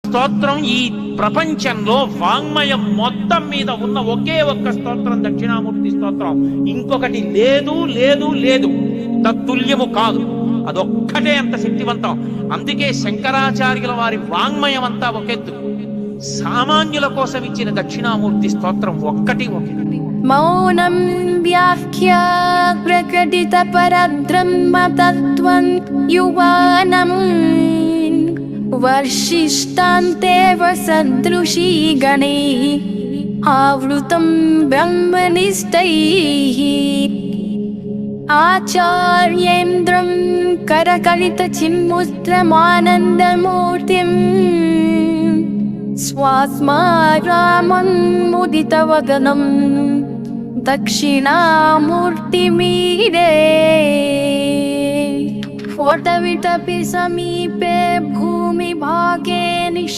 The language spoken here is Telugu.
స్తోత్రం ఈ ప్రపంచంలో వాంగ్మయం మొత్తం మీద ఉన్న ఒకే ఒక్క స్తోత్రం దక్షిణామూర్తి స్తోత్రం. ఇంకొకటి లేదు లేదు లేదు, తత్తుల్యము కాదు. అదొక్కటే అంత శక్తివంతం. అందుకే శంకరాచార్యుల వారి వాంగ్మయం అంతా ఒకెత్తు, సామాన్యుల కోసం ఇచ్చిన దక్షిణామూర్తి స్తోత్రం ఒక్కటి ఒకటి. మౌనం వ్యాఖ్య ప్రకటిత పరబ్రహ్మతత్వం యువానం వర్షిష్టాంతేవ సదృశీ గణైః ఆవృతం బ్రహ్మనిష్టైః ఆచార్యేంద్రం కరకలిత చిన్ముద్రమానందమూర్తిం స్వాస్మారామన్ముదితవదనం దక్షిణామూర్తిమీడే ఫోటవిటపి సమీపే భూమిభాగే